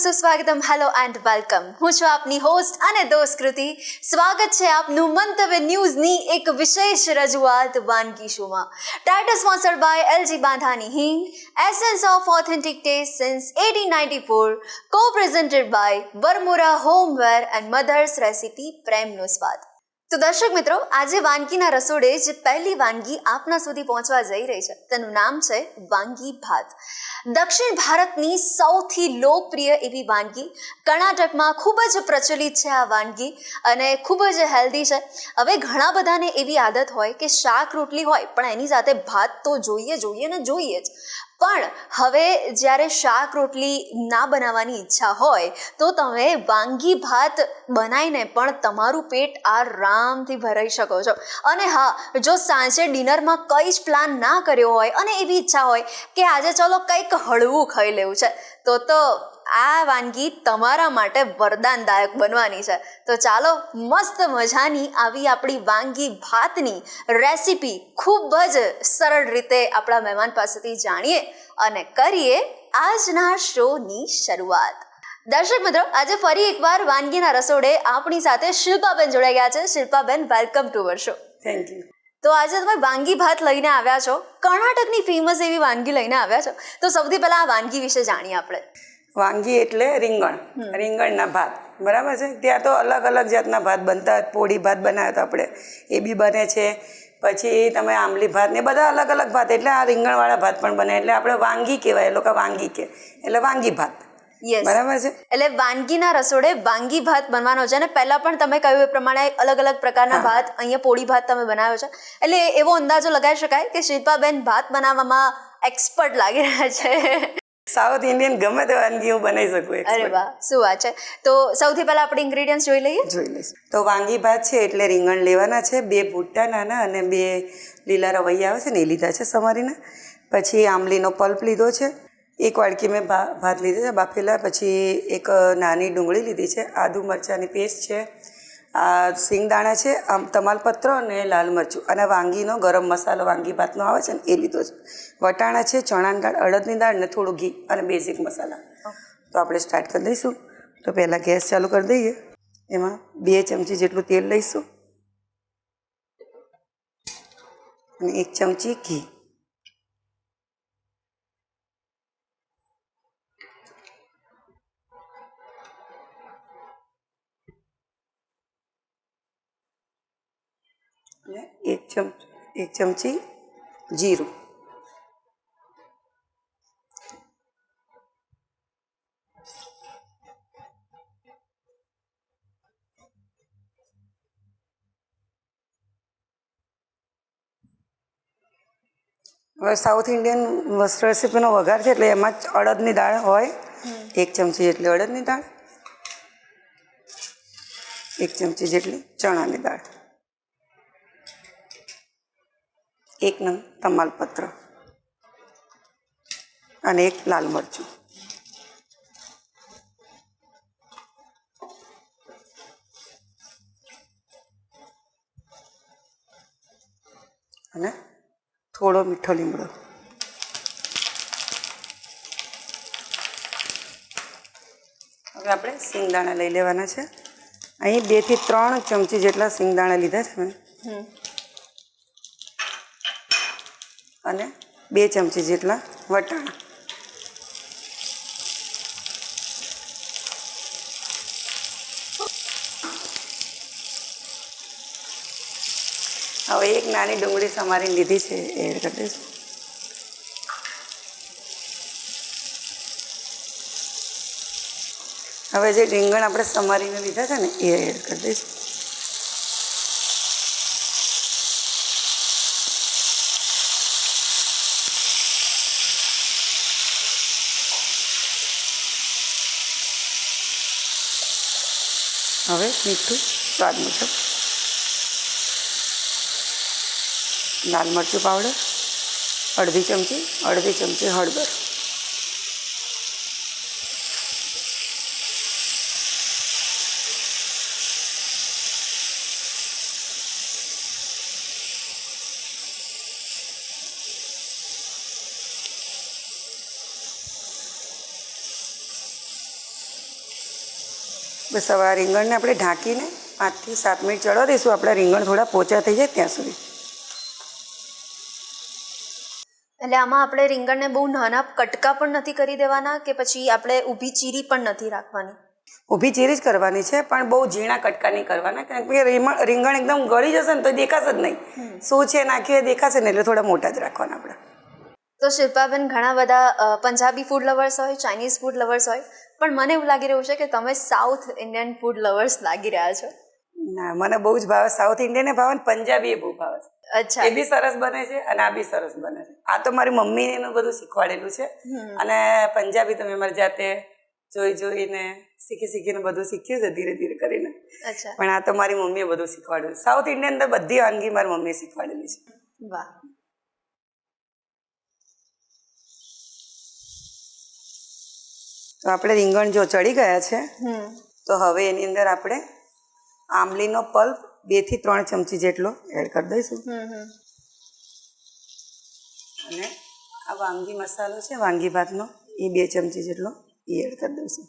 સુસ્વાગતમ hello and welcome. હું છું આપની હોસ્ટ અને દોસ્ત કૃતિ. સ્વાગત છે આપનું મંતવ્ય ન્યૂઝની એક વિશેષ રજૂઆત વાનગી શોમાં. Title sponsored by LG Bandhani hing, essence of authentic taste since 1894, co-presented by Varmora homeware and mother's recipe પ્રેમનો સ્વાદ. તો દર્શક મિત્રો, આજે વાનગીના રસોડે જે પહેલી વાનગી આપના સુધી પહોંચવા જઈ રહી છે તેનું નામ છે વાંગી ભાત. દક્ષિણ ભારતની સૌથી લોકપ્રિય એવી વાનગી. કર્ણાટકમાં ખૂબ જ પ્રચલિત છે આ વાનગી અને ખૂબ જ હેલ્ધી છે. હવે ઘણા બધાને એવી આદત હોય કે શાક રોટલી હોય પણ એની સાથે ભાત તો જોઈએ ને જોઈએ જ. પણ હવે જ્યારે શાક રોટલી ના બનાવવાની ઈચ્છા હોય તો તમે વાંગી ભાત બનાવીને પણ તમારું પેટ આરામથી ભરાઈ શકો છો. અને હા, જો સાંજે ડિનરમાં કંઈ જ પ્લાન ના કર્યો હોય અને એવી ઈચ્છા હોય કે આજે ચલો કંઈક હળવું ખાઈ લેવું છે તો આ વાનગી તમારા માટે વરદાનદાયક બનવાની છે. તો ચાલો મસ્ત મજાની આવી આપણી વાંગી ભાતની રેસીપી ખૂબ જ સરળ રીતે આપણા મહેમાન પાસેથી જાણીએ અને કરીએ આજના શોની શરૂઆત. દર્શક મિત્રો, આજે ફરી એકવાર વાનગીના રસોડે આપણી સાથે શિલ્પાબેન જોડાઈ ગયા છે. Shilpaben, welcome to our show. Thank you. તો આજે તમે વાંગી ભાત લઈને આવ્યા છો, કર્ણાટકની ફેમસ એવી વાનગી લઈને આવ્યા છો. તો સૌથી પહેલા આ વાનગી વિશે જાણીએ આપણે. વાંગી એટલે રીંગણના ભાત, બરાબર છે. ત્યાં તો અલગ અલગ જાતના ભાત બનતા. પોળી ભાત બનાવ્યો તો આપણે એ બી બને છે. પછી તમે આંબલી ભાત ને બધા અલગ અલગ ભાત, એટલે આ રીંગણવાળા ભાત પણ બને. એટલે આપણે વાંગી કહેવાય, એ લોકો વાંગી કહે, એટલે વાંગી ભાત. બરાબર છે. એટલે વાનગીના રસોડે વાંગી ભાત બનવાનો છે. અને પહેલા પણ તમે કહ્યું એ પ્રમાણે અલગ અલગ પ્રકારના ભાત, અહીંયા પોળી ભાત તમે બનાવ્યો છે. એટલે એવો અંદાજો લગાવી શકાય કે શિલ્પાબેન ભાત બનાવવામાં એક્સપર્ટ લાગી રહ્યા છે. સાઉથ ઇન્ડિયન ગમે તે વાનગી હું બનાવી શકું. અરે વાહ, શું વાત છે. તો સૌથી પહેલા આપણે ઇન્ગ્રેડિયન્ટ્સ જોઈ લઈશું. તો વાંગી ભાત છે એટલે રીંગણ લેવાના છે, 2 ભૂટ્ટા નાના અને 2 લીલા રવૈયા આવે છે ને એ લીધા છે સમારીને. પછી આંબલીનો પલ્પ લીધો છે, 1 વાડકી મેં ભાત લીધા છે બાફેલા. પછી 1 નાની ડુંગળી લીધી છે, આદુ મરચાંની પેસ્ટ છે, આ સિંગદાણા છે, તમાલપત્ર અને લાલ મરચું, અને વાંગીનો ગરમ મસાલો વાંગી ભાતનો આવે છે ને એ લીધો છે. વટાણા છે, ચણાની દાળ, અડદની દાળ ને થોડું ઘી અને બેઝિક મસાલા. તો આપણે સ્ટાર્ટ કરી દઈશું. તો પહેલાં ગેસ ચાલુ કરી દઈએ. એમાં 2 ચમચી જેટલું તેલ લઈશું અને 1 ચમચી ઘી. અને 1 ચમચી જીરું. હવે સાઉથ ઇન્ડિયન રેસીપીનો વઘાર છે એટલે એમાં જ અડદની દાળ હોય, 1 ચમચી જેટલી અડદની દાળ, 1 ચમચી જેટલી ચણાની દાળ, 1 નંગ તમાલપત્ર અને 1 લાલ મરચું. અને થોડો મીઠો લીમડો. હવે આપણે સિંગદાણા લઈ લેવાના છે. અહીં 2 થી 3 ચમચી જેટલા સિંગદાણા લીધા છે મેં, અને 2 ચમચી જેટલા વટાણા. હવે 1 નાની ડુંગળી સમારીને લીધી છે એ એડ કરી દઈશું. હવે જે રીંગણ આપણે સમારીને લીધા છે ને એ એડ કરી દઈશું. હવે મીઠું સ્વાદ મુજબ, લાલ મરચું પાવડર અડધી ચમચી હળદર. બસ હવે આ રીંગણને આપણે ઢાંકીને 5 થી 7 મિનિટ ચડવા દઈશું. આપણા રીંગણ થોડા પોચા થઈ જાય ત્યાં સુધી. એટલે આમાં આપણે રીંગણને બહુ નાના કટકા પણ નથી કરી દેવાના કે પછી આપણે ઊભી ચીરી પણ નથી રાખવાની? ઊભી ચીરી જ કરવાની છે, પણ બહુ ઝીણા કટકા નહીં કરવાના, કારણ કે રીંગણ એકદમ ગળી જશે ને તો દેખાશે જ નહીં. શું છે નાખ્યું એ દેખાશે ને, એટલે થોડા મોટા જ રાખવાના આપણે. તો શિલ્પાબેન, ઘણા બધા પંજાબી ફૂડ લવર્સ હોય, ચાઇનીઝ ફૂડ લવર્સ હોય, પણ મને એવું લાગી રહ્યું છે કે તમે સાઉથ ઇન્ડિયન ફૂડ લવર્સ લાગી રહ્યા છો. ના, મને બહુ જ ભાવે. સાઉથ ઇન્ડિયન ભાવે ને પંજાબી એ બહુ ભાવે છે. અચ્છા. એ બી સરસ બને છે અને આ બી સરસ બને છે. આ તો મારી મમ્મીને એનું બધું શીખવાડેલું છે, અને પંજાબી તો મેં મારી જાતે જોઈને શીખીને બધું શીખ્યું છે ધીરે ધીરે કરીને. અચ્છા. પણ આ તો મારી મમ્મીએ બધું શીખવાડ્યું. સાઉથ ઇન્ડિયન તો બધી વાનગી મારી મમ્મીએ શીખવાડેલી છે. વાહ. તો આપણે રીંગણ જો ચડી ગયા છે, તો હવે એની અંદર આપણે આંબલીનો પલ્પ 2 થી 3 ચમચી જેટલો એડ કરી દઈશું. અને આ વાંગી મસાલો છે વાંગી ભાતનો, એ 2 ચમચી જેટલો એ એડ કરી દઈશું.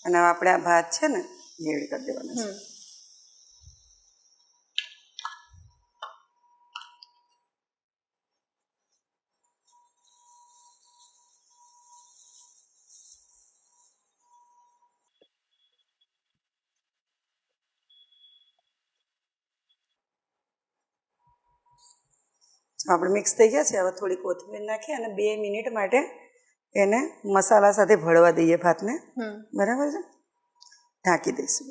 અને હવે આપણે આ ભાત છે ને એ એડ કરી દેવાનો છે. આપણે મિક્સ થઈ ગયા છે. હવે થોડી કોથમીર નાખી અને 2 મિનિટ માટે એને મસાલા સાથે ભળવા દઈએ ભાતને. બરાબર છે, ઢાંકી દઈશું.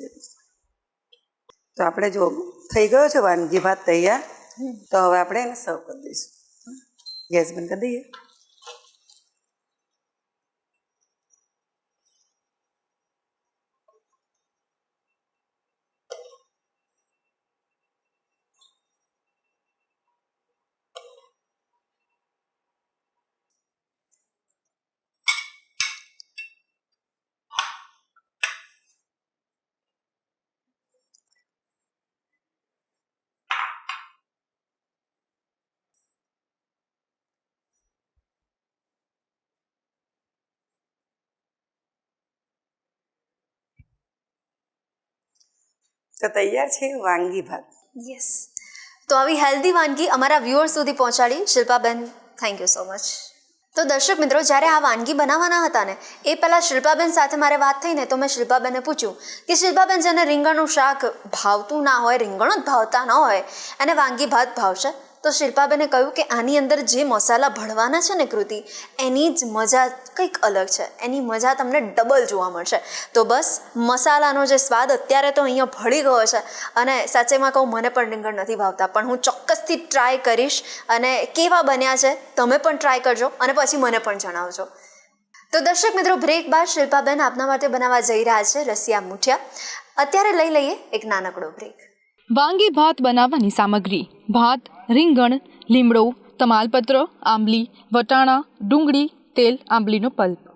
તો આપણે જો થઈ ગયો છે વાનગી ભાત તૈયાર. તો હવે આપણે એને સર્વ કરી દઈશું. ગેસ બંધ કરી દઈએ. તો તૈયાર છે વાનગી ભાત. યસ. તો આવી હેલ્ધી વાનગી અમારા વ્યુઅર્સ સુધી પહોંચાડી Shilpaben, thank you so much. તો દર્શક મિત્રો, જ્યારે આ વાનગી બનાવવાના હતા ને એ પહેલાં શિલ્પાબેન સાથે મારે વાત થઈને તો મેં શિલ્પાબેનને પૂછ્યું કે શિલ્પાબેન, જેને રીંગણનું શાક ભાવતું ના હોય, રીંગણો જ ભાવતા ન હોય, એને વાનગી ભાત ભાવશે? તો શિલ્પાબેને કહ્યું કે આની અંદર જે મસાલા ભળવાના છે ને કૃતિ, એની જ મજા કંઈક અલગ છે. એની મજા તમને ડબલ જોવા મળશે. તો બસ, મસાલાનો જે સ્વાદ અત્યારે તો અહીંયા ભળી ગયો છે, અને સાચેમાં કહું મને પણ રીંગણ નથી ભાવતા, પણ હું ચોક્કસથી ટ્રાય કરીશ. અને કેવા બન્યા છે તમે પણ ટ્રાય કરજો અને પછી મને પણ જણાવજો. તો દર્શક મિત્રો, બ્રેક બાદ શિલ્પાબેન આપના માટે બનાવવા જઈ રહ્યા છે રસિયા મુઠિયા. અત્યારે લઈ લઈએ એક નાનકડો બ્રેક. વાંગી ભાત બનાવવાની સામગ્રી: ભાત, રીંગણ, લીમડો, તમાલપત્ર, આંબલી, વટાણા, ડુંગળી, તેલ, આંબલીનો પલ્પ.